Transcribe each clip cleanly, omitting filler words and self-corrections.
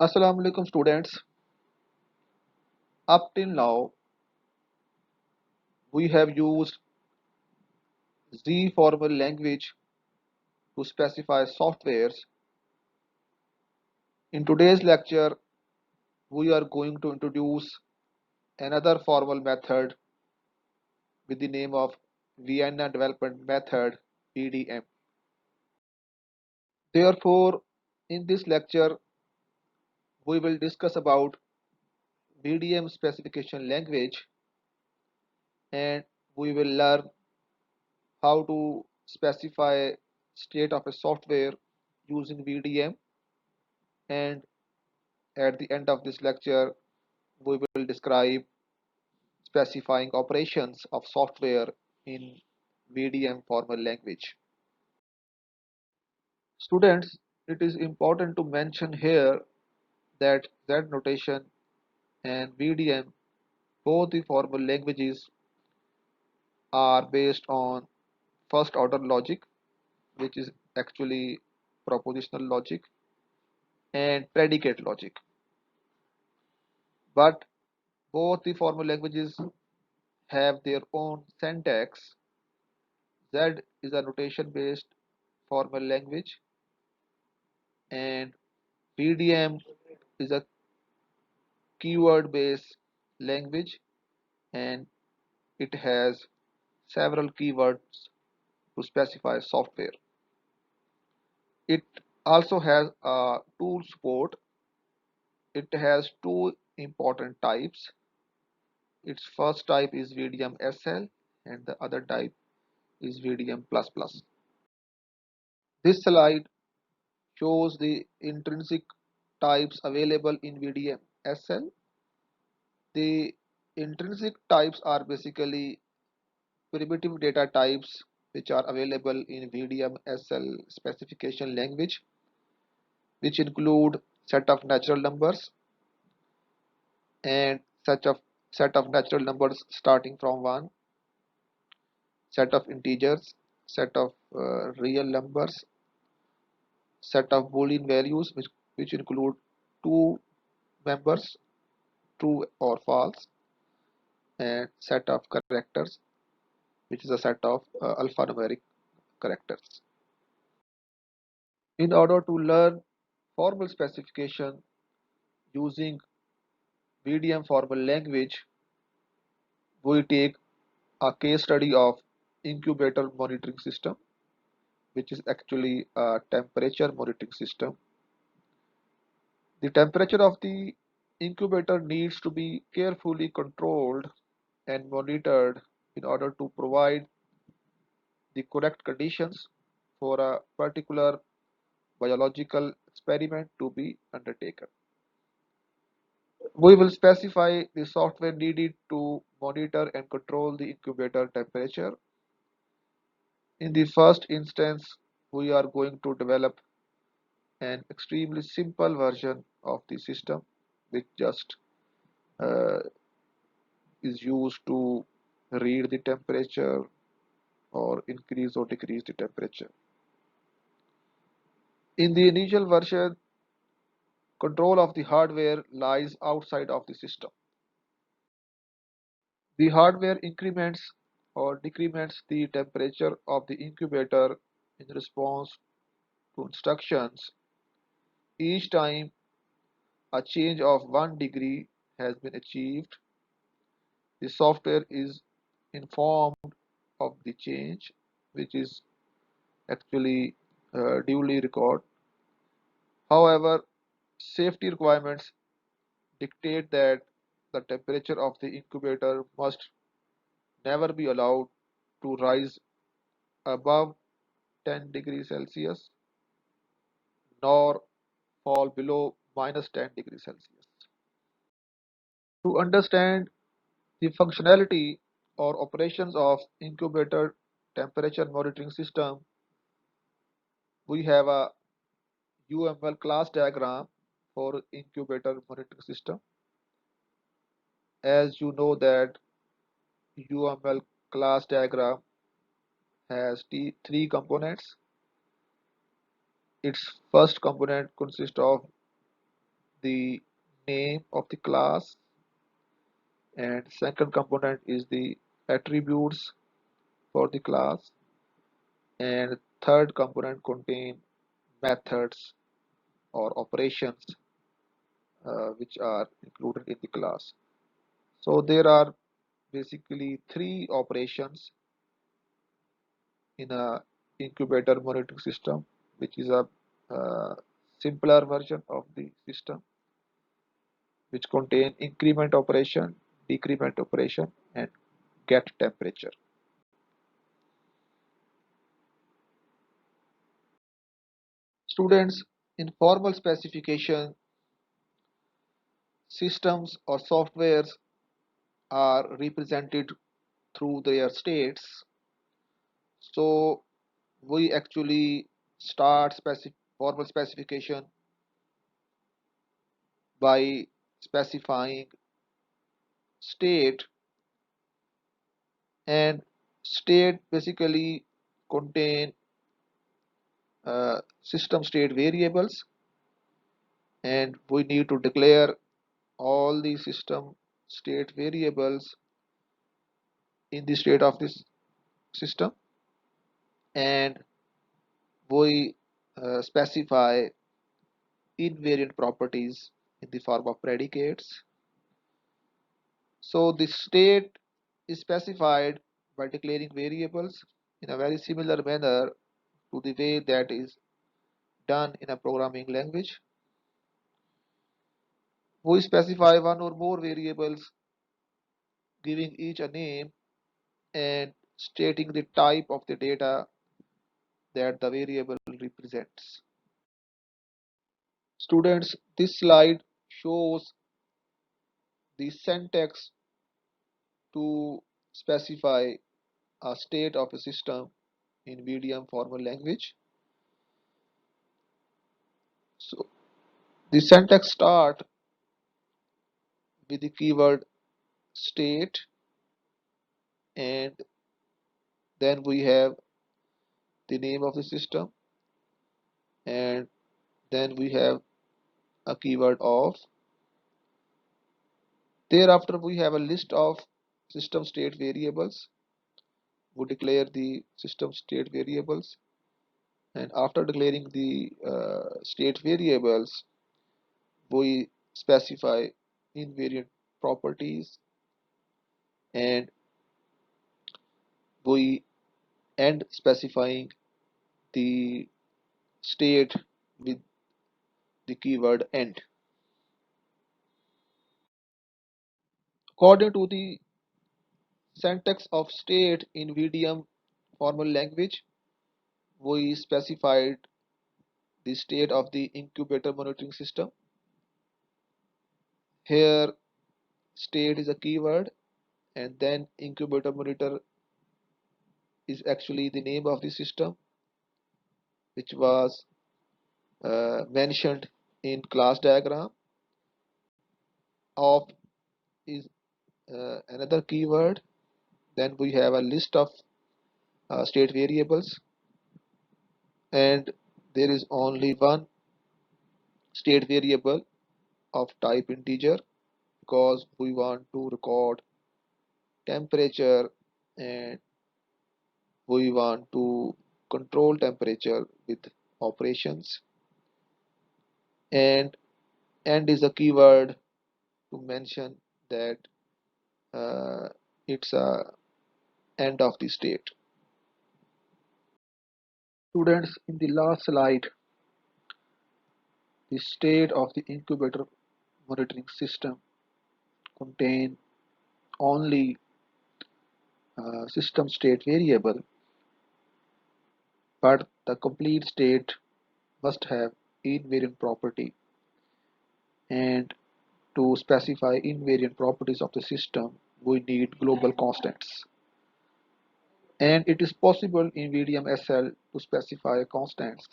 Assalamu alaikum students. Up till now, we have used Z formal language to specify softwares. In today's lecture, we are going to introduce another formal method with the name of Vienna Development Method (VDM). Therefore, in this lecture, we will discuss about VDM specification language and we will learn how to specify state of a software using VDM, and at the end of this lecture we will describe specifying operations of software in VDM formal language. Students, it is important to mention here that Z notation and VDM, both the formal languages, are based on first order logic, which is actually propositional logic, and predicate logic. But both the formal languages have their own syntax. Z is a notation based formal language and VDM is a keyword based language, and it has several keywords to specify software. It also has a tool support. It has two important types. Its first type is VDM SL and the other type is VDM++. This slide shows the intrinsic types available in VDM SL. The intrinsic types are basically primitive data types which are available in VDM SL specification language, which include set of natural numbers and set of natural numbers starting from 1, set of integers, set of real numbers, set of boolean values which include two members, true or false, and set of characters, which is a set of alphanumeric characters. In order to learn formal specification using VDM formal language, we take a case study of incubator monitoring system, which is actually a temperature monitoring system. The temperature of the incubator needs to be carefully controlled and monitored in order to provide the correct conditions for a particular biological experiment to be undertaken. We will specify the software needed to monitor and control the incubator temperature. In the first instance, we are going to develop an extremely simple version of the system which just uh, is used to read the temperature or increase or decrease the temperature. In the initial version, control of the hardware lies outside of the system. The hardware increments or decrements the temperature of the incubator in response to instructions. Each time a change of 1 degree has been achieved, the software is informed of the change, which is actually duly recorded. However, safety requirements dictate that the temperature of the incubator must never be allowed to rise above 10 degrees Celsius nor fall below minus 10 degrees Celsius. To understand the functionality or operations of incubator temperature monitoring system, we have a UML class diagram for incubator monitoring system. As you know that UML class diagram has three components. Its first component consists of the name of the class, and second component is the attributes for the class, and third component contain methods or operations which are included in the class. So there are basically three operations in a incubator monitoring system, which is a simpler version of the system, which contain increment operation, decrement operation, and get temperature. Students, in formal specification, systems or softwares are represented through their states. So we actually start formal specification by specifying state, and state basically contain system state variables, and we need to declare all the system state variables in the state of this system, and we specify invariant properties in the form of predicates. So the state is specified by declaring variables in a very similar manner to the way that is done in a programming language. We specify one or more variables, giving each a name and stating the type of the data that the variable represents. Students, this slide shows the syntax to specify a state of a system in VDM formal language. So the syntax start with the keyword state, and then we have the name of the system, and then we have a keyword of. Thereafter we have a list of system state variables. We declare the system state variables, and after declaring the state variables, we specify invariant properties, and we end specifying the state with the keyword end. According to the syntax of state in VDM formal language, we specified the state of the incubator monitoring system. Here state is a keyword, and then incubator monitor is actually the name of the system, which was mentioned in class diagram. Of is another keyword. Then we have a list of state variables, and there is only one state variable of type integer because we want to record temperature, and we want to control temperature with operations, and end is a keyword to mention that uh, it's a end of the state. Students, in the last slide, the state of the incubator monitoring system contain only system state variable, but the complete state must have invariant property, and to specify invariant properties of the system we need global constants, and it is possible in VDMSL to specify constants.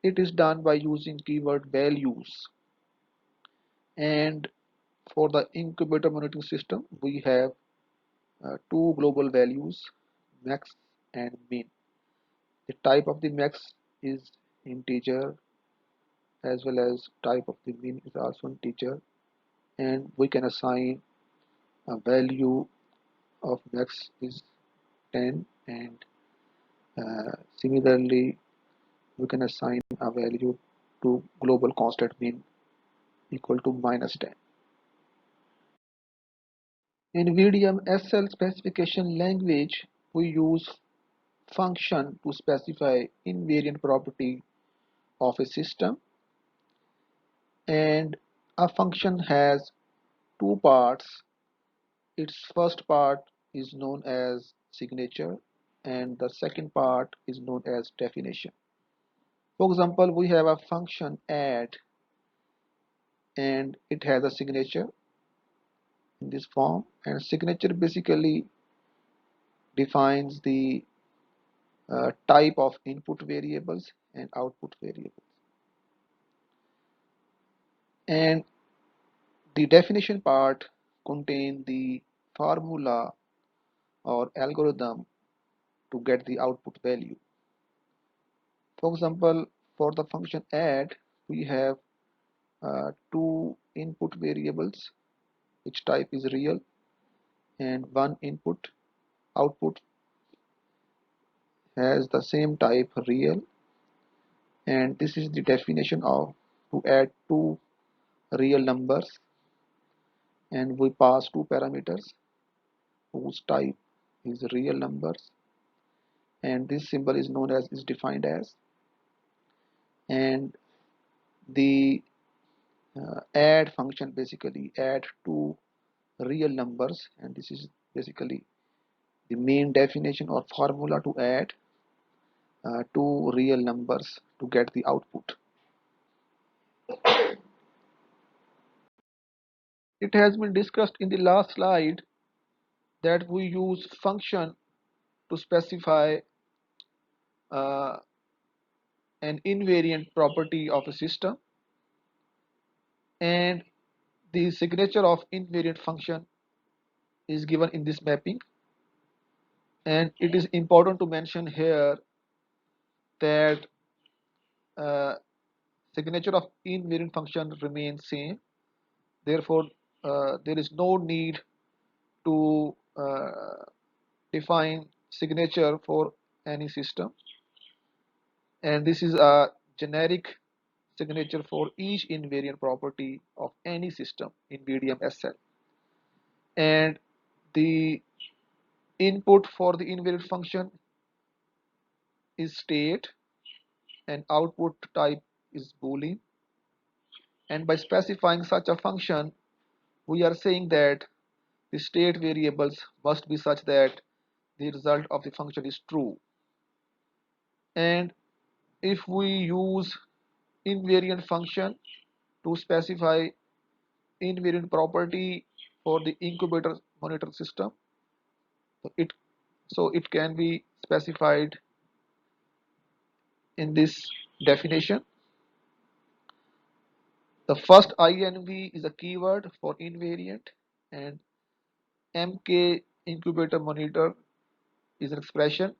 It is done by using keyword values, and for the incubator monitoring system we have two global values, max and min. The type of the max is integer, as well as type of the mean is also integer, and we can assign a value of max is 10, and similarly we can assign a value to global constant mean equal to -10. In VDM SL specification language, we use function to specify invariant property of a system, and a function has two parts. Its first part is known as signature and the second part is known as definition. For example, we have a function add and it has a signature in this form, and signature basically defines the type of input variables and output variables, and the definition part contain the formula or algorithm to get the output value. For example, for the function add, we have two input variables which type is real, and one input output has the same type real, and this is the definition of to add two real numbers, and we pass two parameters whose type is real numbers, and this symbol is known as is defined as, and the add function basically add two real numbers, and this is basically the main definition or formula to add two real numbers to get the output. It has been discussed in the last slide that we use function to specify uh, an invariant property of a system, and the signature of invariant function is given in this mapping, and it is important to mention here that uh, signature of invariant function remains same, therefore there is no need to define signature for any system, and this is a generic signature for each invariant property of any system in VDM SL, and the input for the invariant function is state and output type is boolean, and by specifying such a function we are saying that the state variables must be such that the result of the function is true, and if we use invariant function to specify invariant property for the incubator monitor system, it it can be specified in this definition. The first INV is a keyword for invariant, and MK incubator monitor is an expression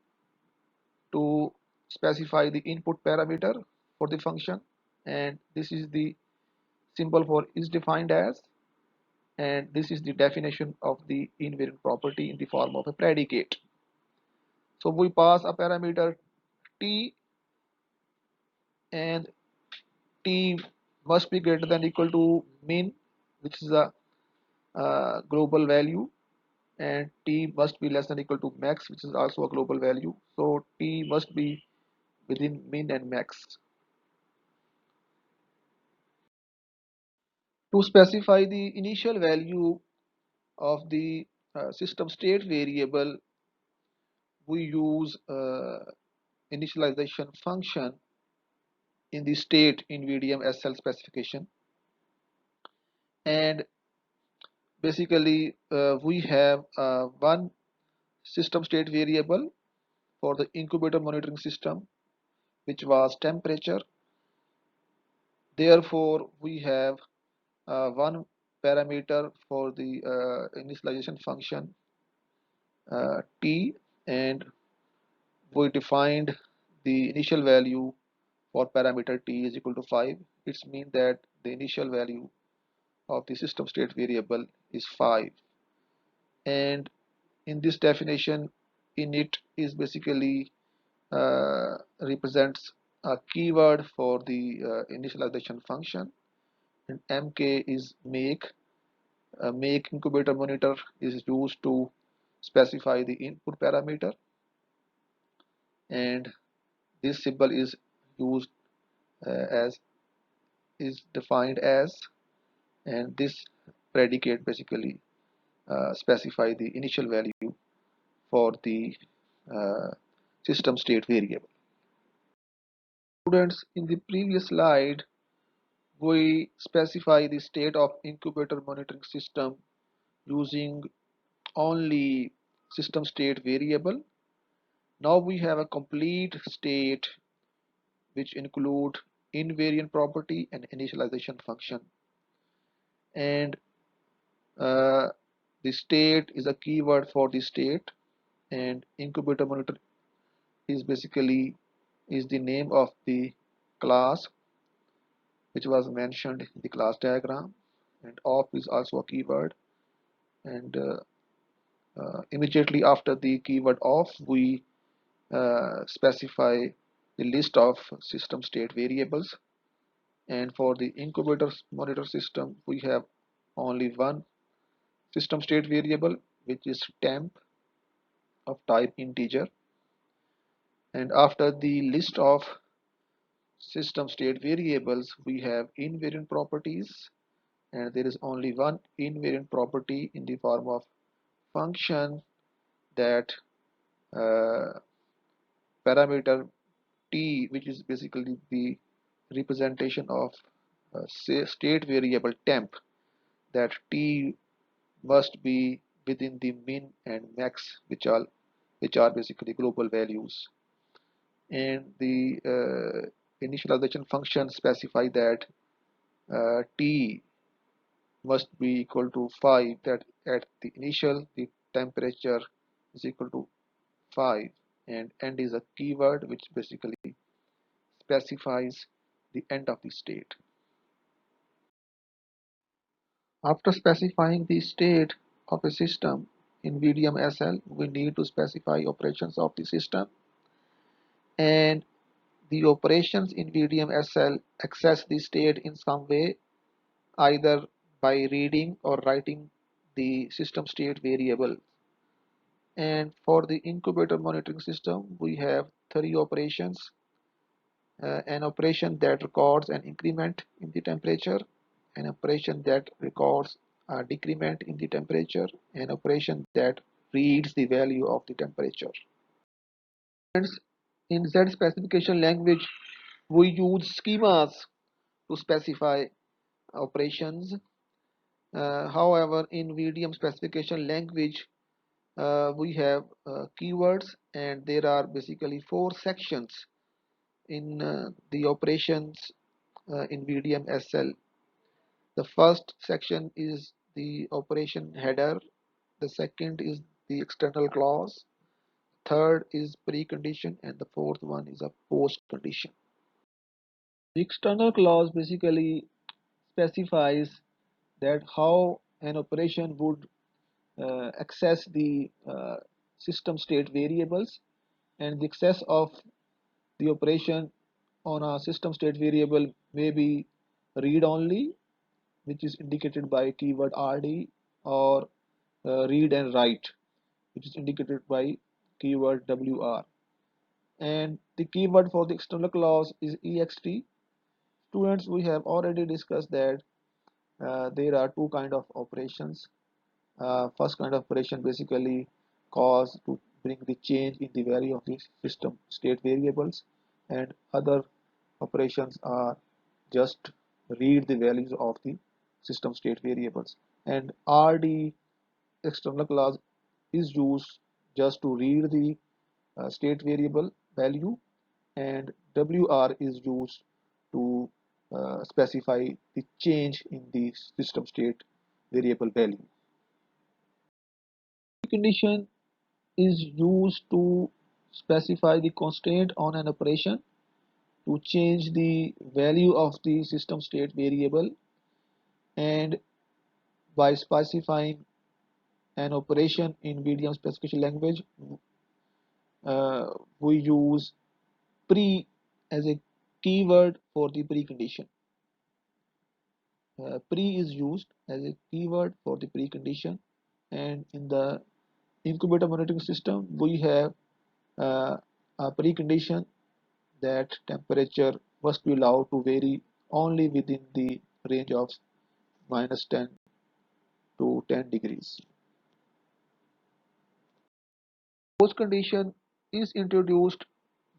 to specify the input parameter for the function, and this is the symbol for is defined as, and this is the definition of the invariant property in the form of a predicate. So we pass a parameter t, and t must be greater than equal to min, which is a global value, and t must be less than equal to max, which is also a global value. So t must be within min and max. To specify the initial value of the system state variable, we use initialization function in the state in VDM SL specification, and basically we have one system state variable for the incubator monitoring system which was temperature. Therefore we have one parameter for the initialization function t, and we defined the initial value for parameter t is equal to 5, it means that the initial value of the system state variable is 5. And in this definition, init is basically represents a keyword for the initialization function, and mk is make. Make incubator monitor is used to specify the input parameter, and this symbol is used as is defined as, and this predicate basically specify the initial value for the uh, system state variable. Students, in the previous slide we specify the state of incubator monitoring system using only system state variable. Now we have a complete state which include invariant property and initialization function, and uh, the state is a keyword for the state, and incubator monitor is basically is the name of the class which was mentioned in the class diagram, and of is also a keyword, and immediately after the keyword of we specify the list of system state variables. And for the incubator monitor system we have only one system state variable which is temp of type integer, and after the list of system state variables we have invariant properties, and there is only one invariant property in the form of function that uh, parameter t, which is basically the representation of state variable temp, that t must be within the min and max, which are basically global values, and the initialization function specify that t must be equal to 5, that at the initial the temperature is equal to 5, and end is a keyword which basically specifies the end of the state. After specifying the state of a system in VDM-SL, we need to specify operations of the system, and the operations in VDM-SL access the state in some way, either by reading or writing the system state variable. And for the incubator monitoring system, we have three operations: an operation that records an increment in the temperature, an operation that records a decrement in the temperature, an operation that reads the value of the temperature. Hence, in Z specification language, we use schemas to specify operations. However, in VDM specification language, we have keywords, and there are basically four sections in the operations in VDM SL. The first section is the operation header, the second is the external clause, third is precondition, and the fourth one is a post condition. The external clause basically specifies that how an operation would access the system state variables, and the access of the operation on a system state variable may be read only, which is indicated by keyword rd, or read and write, which is indicated by keyword wr, and the keyword for the external clause is ext. Students, we have already discussed that there are two kind of operations. First kind of operation basically cause to bring the change in the value of the system state variables, and other operations are just read the values of the system state variables, and rd external clause is used just to read the state variable value, and wr is used to specify the change in the system state variable value. Condition is used to specify the constraint on an operation, to change the value of the system state variable, and by specifying an operation in VDM specification language, we use pre as a keyword for the precondition. Pre is used as a keyword for the precondition, and in the incubator monitoring system we have a precondition that temperature must be allowed to vary only within the range of -10 to 10 degrees. Post condition is introduced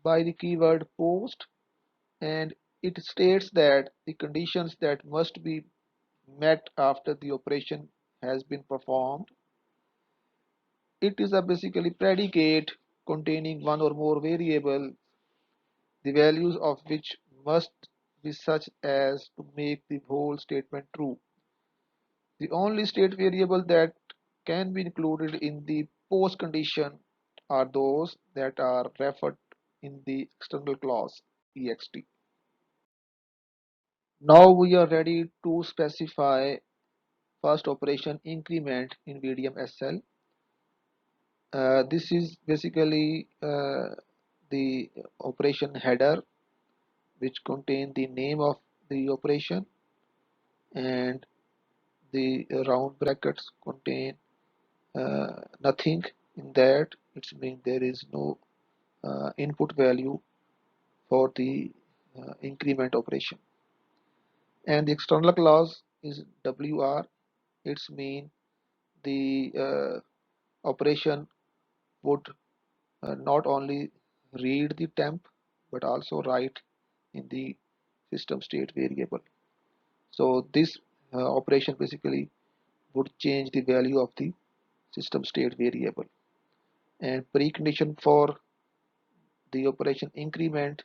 by the keyword post, and it states that the conditions that must be met after the operation has been performed. It is a basically predicate containing one or more variable, the values of which must be such as to make the whole statement true. The only state variable that can be included in the post condition are those that are referred in the external clause ext. Now we are ready to specify first operation increment in VDM-SL. This is basically the operation header, which contain the name of the operation, and the round brackets contain nothing in that. It means there is no input value for the increment operation. And the external clause is WR. It's mean the operation would not only read the temp but also write in the system state variable. So this operation basically would change the value of the system state variable. And precondition for the operation increment,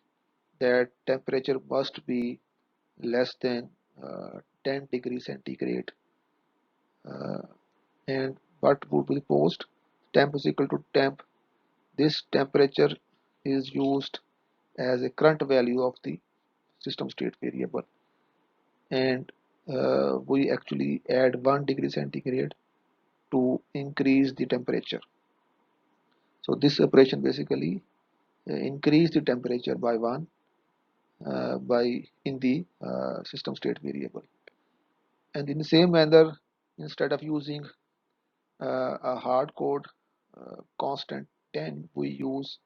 that temperature must be less than 10 degrees centigrade. Uh, and what would be post? Temp is equal to temp. This temperature is used as a current value of the system state variable, and we actually add 1 degree centigrade to increase the temperature. So this operation basically increase the temperature by 1 by in the system state variable. And in the same manner, instead of using a hard code constant 10, we use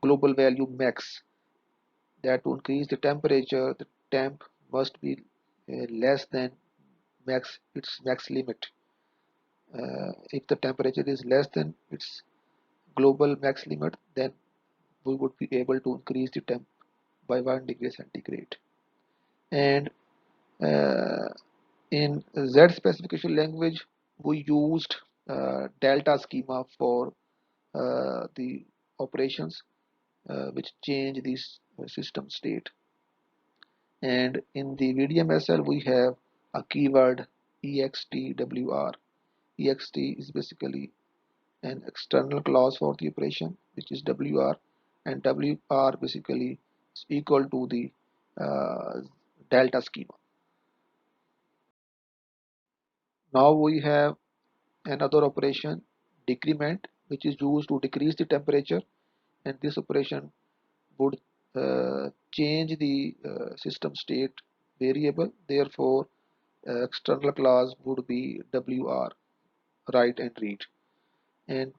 global value max, that to increase the temperature the temp must be less than its max limit. If the temperature is less than its global max limit, then we would be able to increase the temp by 1 degree centigrade. And uh, in Z specification language we used delta schema for the operations which change this system state. And in the VDM-SL we have a keyword extwr. Ext is basically an external clause for the operation, which is wr, and wr basically is equal to the delta schema. Now we have another operation decrement, which is used to decrease the temperature, and this operation would change the system state variable. Therefore external class would be wr, write and read. And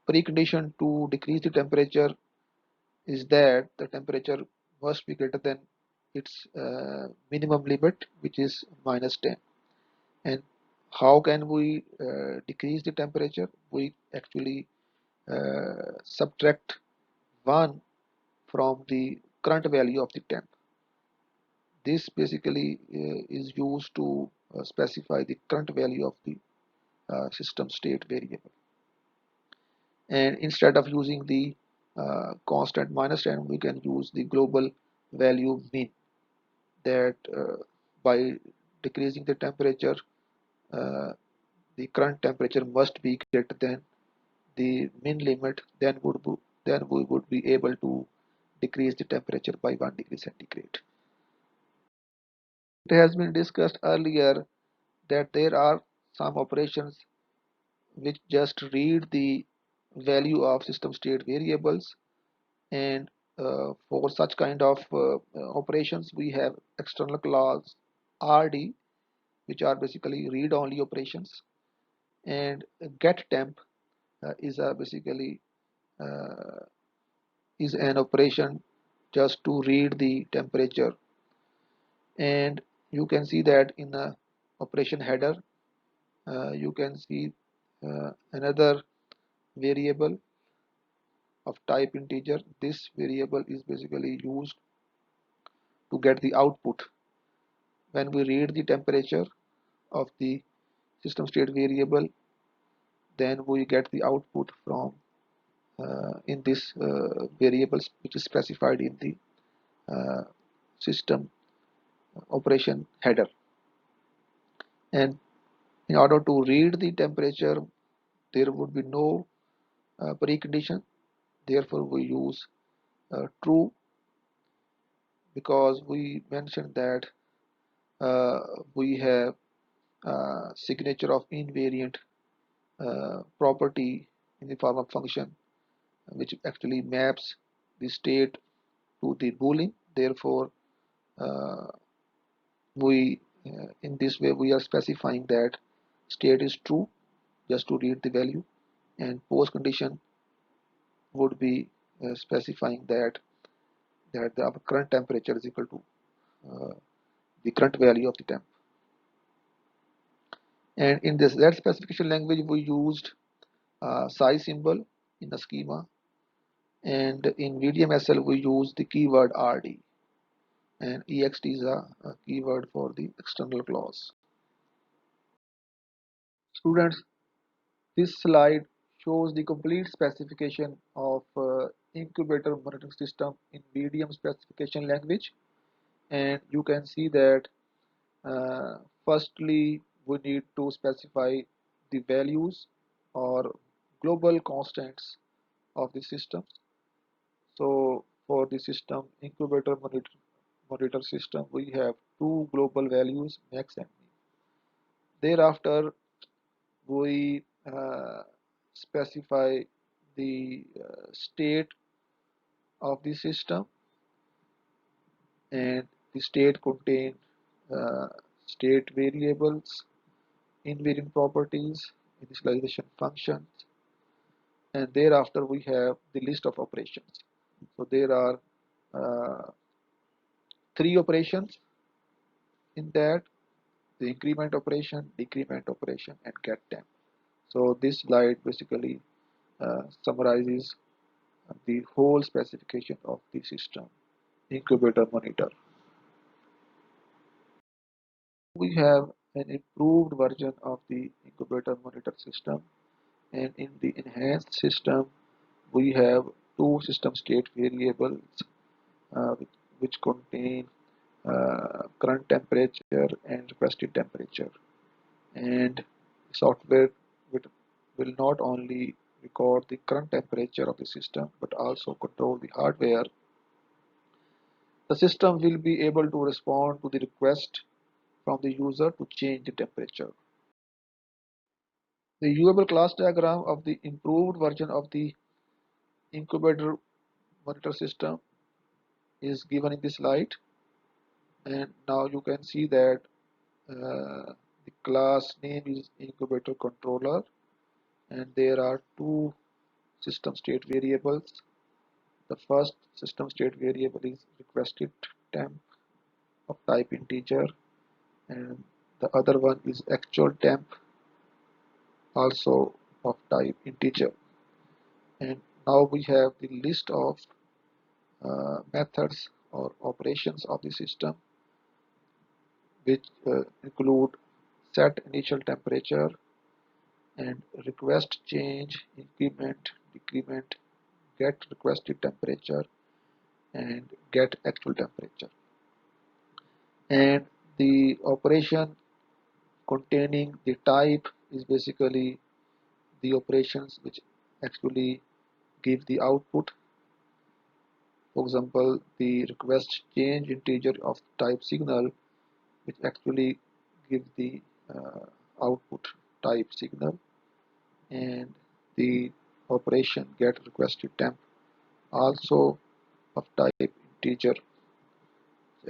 precondition to decrease the temperature is that the temperature must be greater than its minimum limit, which is -10. And how can we decrease the temperature? We actually subtract 1 from the current value of the temp. This basically is used to specify the current value of the system state variable. And instead of using the constant -10, we can use the global value min, that by decreasing the temperature uh, the current temperature must be greater than the min limit, then we would be able to decrease the temperature by 1 degree centigrade. It has been discussed earlier that there are some operations which just read the value of system state variables, and for such kind of operations we have external class RD, which are basically read only operations, and get temp is a basically uh, is an operation just to read the temperature. And you can see that in the operation header you can see another variable of type integer. This variable is basically used to get the output. When we read the temperature of the system state variable, then we get the output from in this variables which is specified in the uh, system operation header. And in order to read the temperature, there would be no precondition. Therefore, we use true, because we mentioned that uh, we have signature of invariant property in the form of function which actually maps the state to the boolean. Therefore, uh, we in this way we are specifying that state is true just to read the value, and post condition would be specifying that the current temperature is equal to uh, the current value of the temp. And in this that specification language we used size symbol in the schema, and in VDMSL we use the keyword RD, and ext is a keyword for the external clause. Students, this slide shows the complete specification of incubator monitoring system in VDM specification language, and you can see that firstly we need to specify the values or global constants of the system. So for the system incubator monitor system, we have two global values, max and min. Thereafter, we specify the state of the system, and the state contain uh, state variables, invariant properties, initialization functions, and thereafter we have the list of operations. So there are uh, three operations in that: the increment operation, decrement operation, and get temp. So this slide basically summarizes the whole specification of the system incubator monitor. We have an improved version of the incubator monitor system, and in the enhanced system we have two system state variables which contain current temperature and requested temperature. And software will not only record the current temperature of the system but also control the hardware. The system will be able to respond to the request from the user to change the temperature. The viewable class diagram of the improved version of the incubator monitor system is given in this slide, and now you can see that the class name is incubator controller, and there are two system state variables. The first system state variable is requested temp of type integer, and the other one is actual temp, also of type integer. And now we have the list of methods or operations of the system, which include set initial temperature and request change, increment, decrement, get requested temperature, and get actual temperature. And the operation containing the type is basically the operations which actually give the output. For example, the request change integer of type signal, which actually gives the uh, output type signal, and the operation get requested temp also of type integer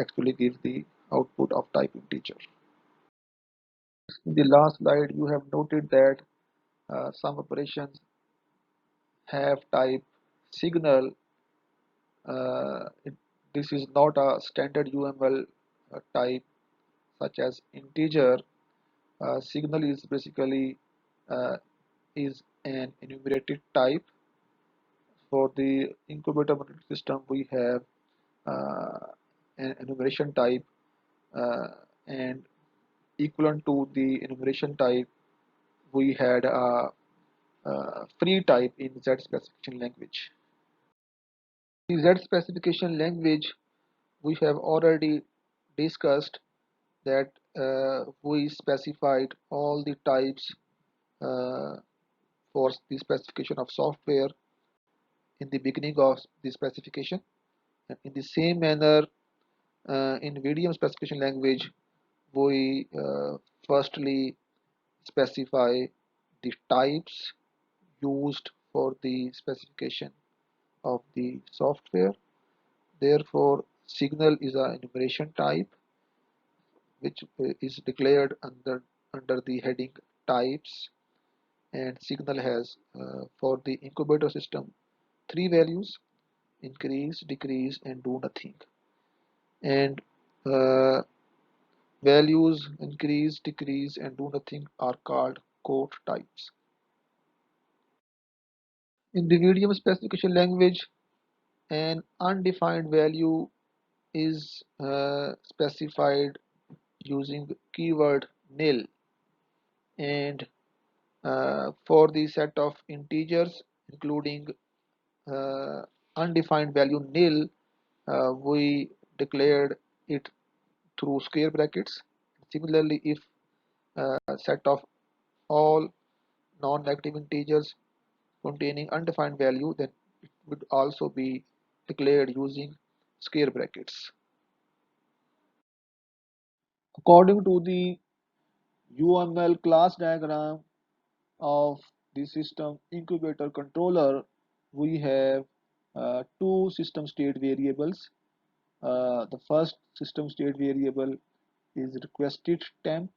actually gives the output of type integer. In the last slide, you have noted that some operations have type signal. This is not a standard UML type such as integer. Signal is basically uh, is an enumerated type. For the incubator monitoring system, we have uh, an enumeration type, uh, and equivalent to the enumeration type, we had a free type in Z specification language. The Z specification language we have already discussed that we specified all the types uh, for the specification of software in the beginning of the specification. And in the same manner, in VDM specification language, we firstly specify the types used for the specification of the software. Therefore, signal is an enumeration type which is declared under the heading types, and signal has for the incubator system three values: increase, decrease, and do nothing. And uh, values increase, decrease, and do nothing are called quote types. In the VDM specification language, an undefined value is specified using keyword nil, and for the set of integers including uh, undefined value nil, we declared it through square brackets. Similarly, if a set of all non-negative integers containing undefined value, then it would also be declared using square brackets. According to the UML class diagram of the system incubator controller, we have two system state variables. The first system state variable is requested temp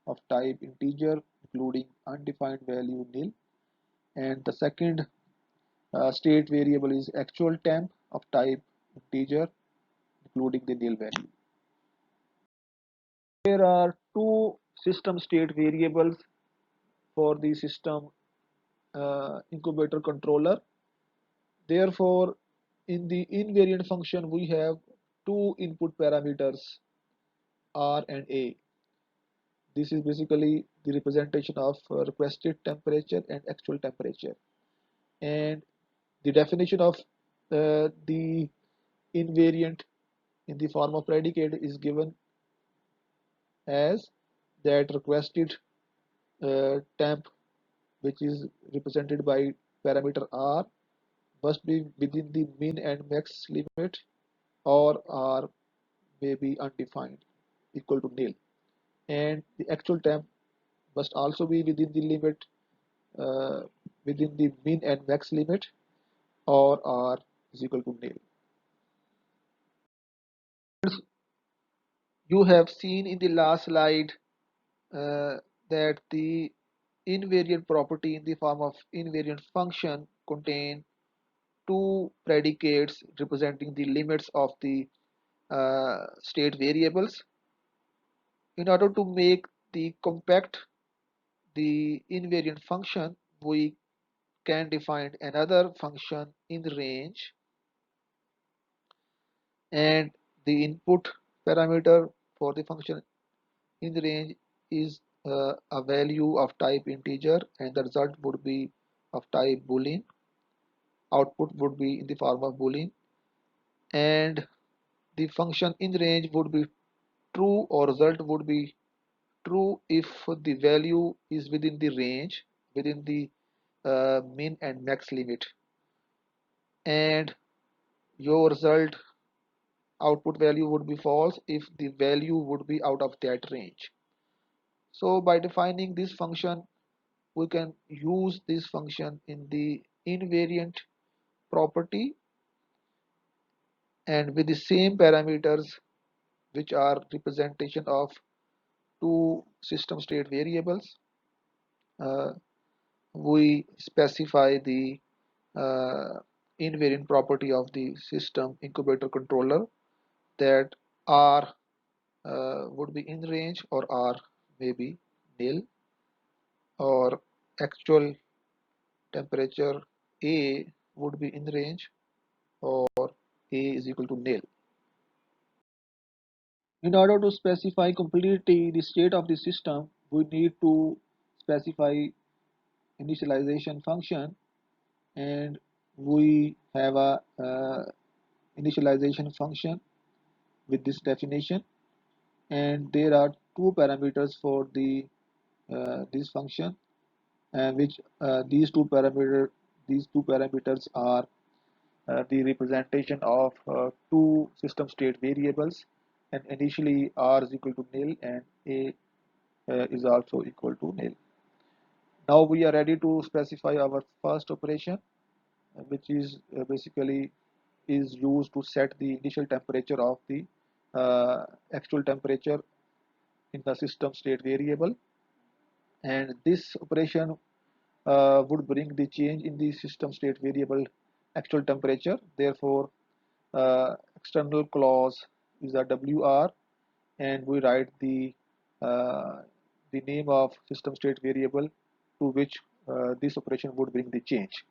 of type integer including undefined value nil, and the second state variable is actual temp of type integer including the nil value. There are two system state variables for the system incubator controller. Therefore, in the invariant function, we have two input parameters R and A. This is basically the representation of requested temperature and actual temperature. And the definition of the invariant in the form of predicate is given as that requested temp, which is represented by parameter R, must be within the min and max limit, or R may be undefined, equal to nil. And the actual temp must also be within the limit, uh, within the min and max limit, or R is equal to nil. You have seen in the last slide uh, that the invariant property in the form of invariant function contain two predicates representing the limits of the state variables. In order to make the compact the invariant function, we can define another function in the range, and the input parameter for the function in the range is a value of type integer, and the result would be of type boolean. Output would be in the form of boolean, and the function in the range would be true, or result would be true if the value is within the range, within the min and max limit, and your result output value would be false if the value would be out of that range. So by defining this function, we can use this function in the invariant property and with the same parameters, which are representation of two system state variables. uh, we specify the uh, invariant property of the system incubator controller, that R would be in range or R may be nil, or actual temperature A would be in range or A is equal to nil. In order to specify completely the state of the system, we need to specify initialization function, and we have a initialization function with this definition, and there are two parameters for the this function, which these two parameters are the representation of two system state variables, and initially r is equal to nil and a is also equal to nil. Now we are ready to specify our first operation, which is basically is used to set the initial temperature of the actual temperature in the system state variable, and this operation would bring the change in the system state variable actual temperature. Therefore, external clause is a WR, and we write the name of system state variable to which this operation would bring the change.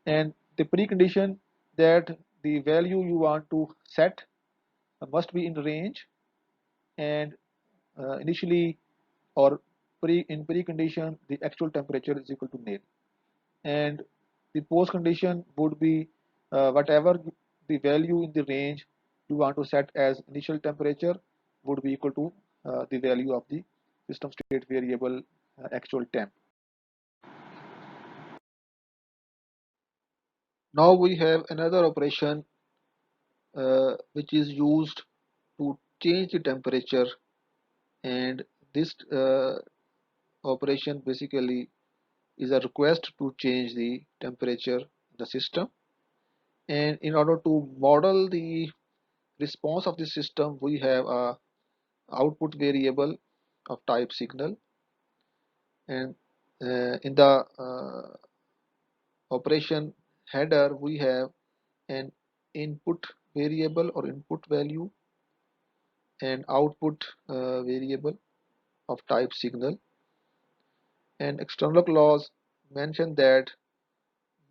And the precondition that the value you want to set must be in range, and initially or in precondition the actual temperature is equal to nil, and the post condition would be whatever the value in the range you want to set as initial temperature would be equal to the value of the system state variable actual temp. Now we have another operation which is used to change the temperature, and this operation basically is a request to change the temperature in the system. And in order to model the response of the system, we have a output variable of type signal, and in the operation header we have an input variable or input value and output variable of type signal, and external clause mention that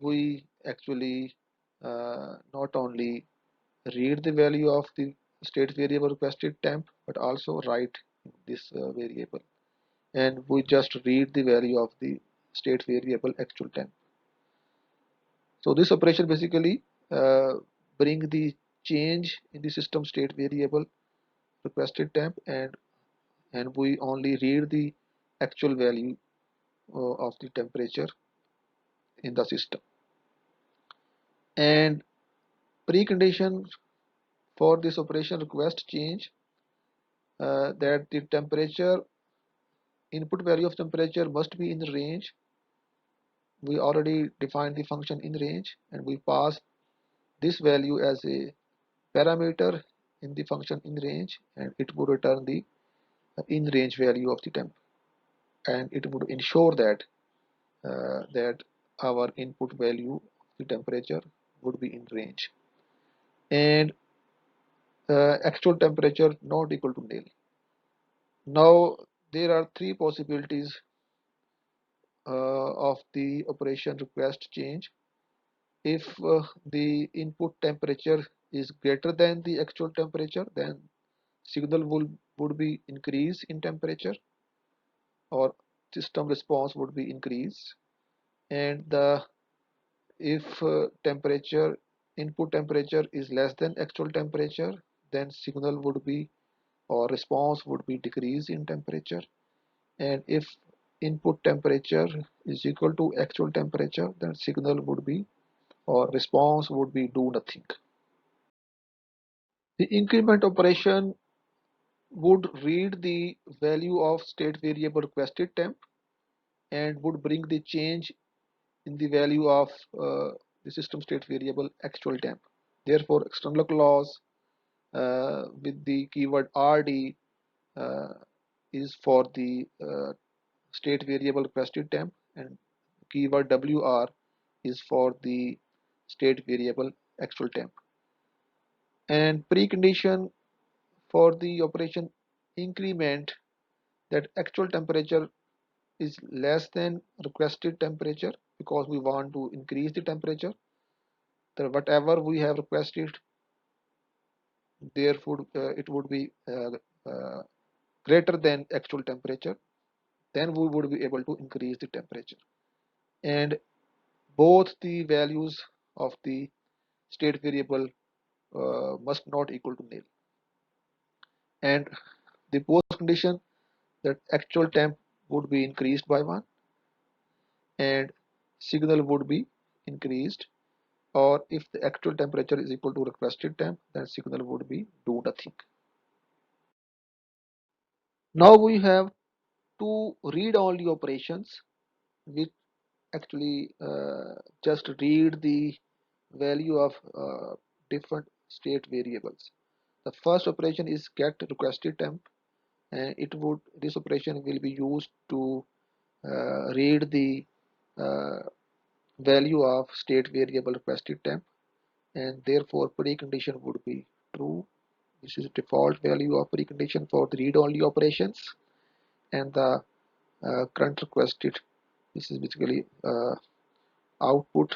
we actually not only read the value of the state variable requested temp but also write this variable, and we just read the value of the state variable actual temp. So this operation basically uh, bring the change in the system state variable requested temp, and we only read the actual value of the temperature in the system. And precondition for this operation request change, that the temperature input value of temperature must be in the range. We already defined the function in range, and we pass this value as a parameter in the function in range, and it would return the in range value of the temp, and it would ensure that that our input value of the temperature would be in range, and actual temperature not equal to nil. Now there are three possibilities of the operation request change. If the input temperature is greater than the actual temperature, then signal would be increase in temperature, or system response would be increase. And the if temperature input temperature is less than actual temperature, then signal would be or response would be decrease in temperature. And if input temperature is equal to actual temperature, then signal would be or response would be do nothing. The increment operation would read the value of state variable requested temp and would bring the change in the value of the system state variable actual temp. Therefore, external clause with the keyword RD uh, is for the state variable requested temp, and keyword WR is for the state variable actual temp. And precondition for the operation increment, that actual temperature is less than requested temperature because we want to increase the temperature. So whatever we have requested, therefore it would be uh, greater than actual temperature, then we would be able to increase the temperature. And both the values of the state variable must not equal to nil. And the post condition, that actual temp would be increased by 1 and signal would be increased, or if the actual temperature is equal to requested temp, then signal would be do nothing. Now we have two read-only operations which actually just read the value of different state variables. The first operation is get requested temp, and this operation will be used to read the uh, value of state variable requested temp, and therefore precondition would be true. This is default value of precondition for the read-only operations, and the current requested, this is basically output.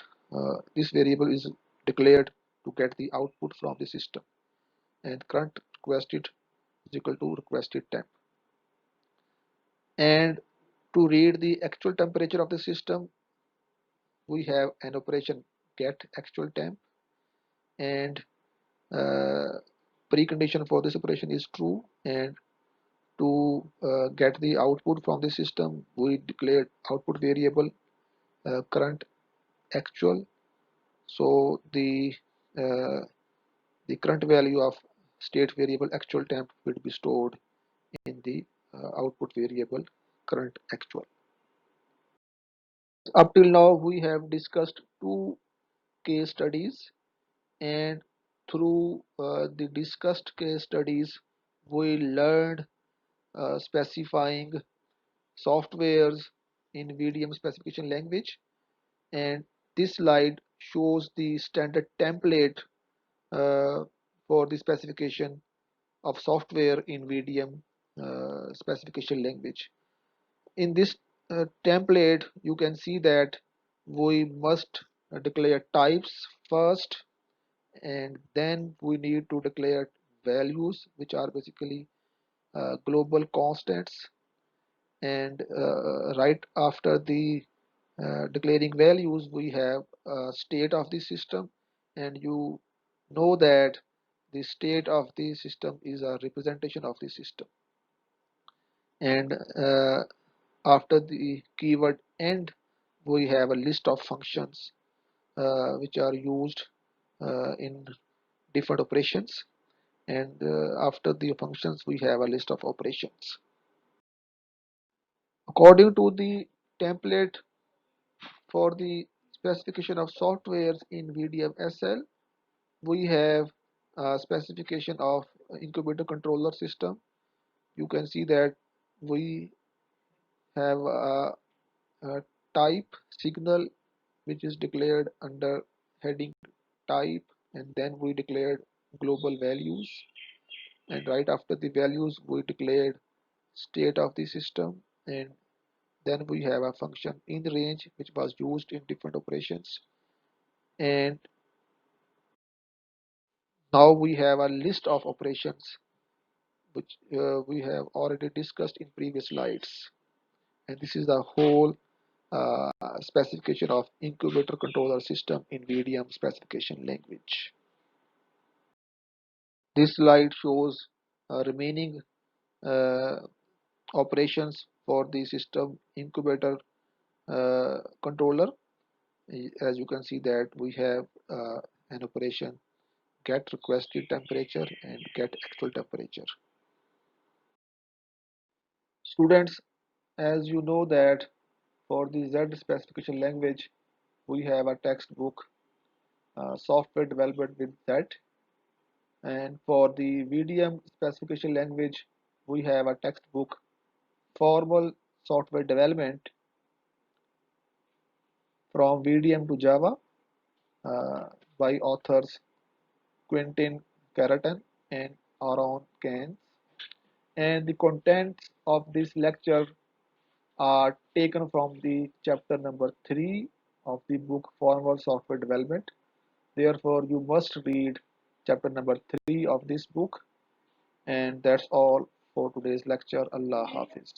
This variable is declared to get the output from the system, and current requested is equal to requested temp. And to read the actual temperature of the system, we have an operation get actual temp, and uh, precondition for this operation is true, and to get the output from the system, we declared output variable current actual. So uh, the current value of state variable actual temp will be stored in the output variable current actual. Up till now we have discussed two case studies, and through the discussed case studies we learned specifying softwares in VDM specification language, and this slide shows the standard template uh, for the specification of software in VDM specification language. In this template, you can see that we must declare types first, and then we need to declare values, which are basically global constants. And right after the declaring values, we have state of the system, and you know that the state of the system is a representation of the system. And after the keyword end, we have a list of functions which are used in different operations, and after the functions we have a list of operations. According to the template for the specification of softwares in VDM-SL, we have a specification of incubator controller system. You can see that we have a type signal which is declared under heading type, and then we declared global values, and right after the values we declared state of the system, and then we have a function in range which was used in different operations. And now we have a list of operations which we have already discussed in previous slides, and this is the whole uh, specification of incubator controller system in VDM specification language. This slide shows remaining uh, operations for the system incubator controller, As you can see that we have an operation get requested temperature and get actual temperature. Students, as you know that for the Z specification language, we have a textbook software development with Z, and for the VDM specification language, we have a textbook formal software development from VDM to Java uh, by authors Quentin Caratan and Aaron Cairns. And the contents of this lecture are taken from the chapter number 3 of the book Formal Software Development. Therefore, you must read chapter number 3 of this book. And that's all for today's lecture. Allah Hafiz.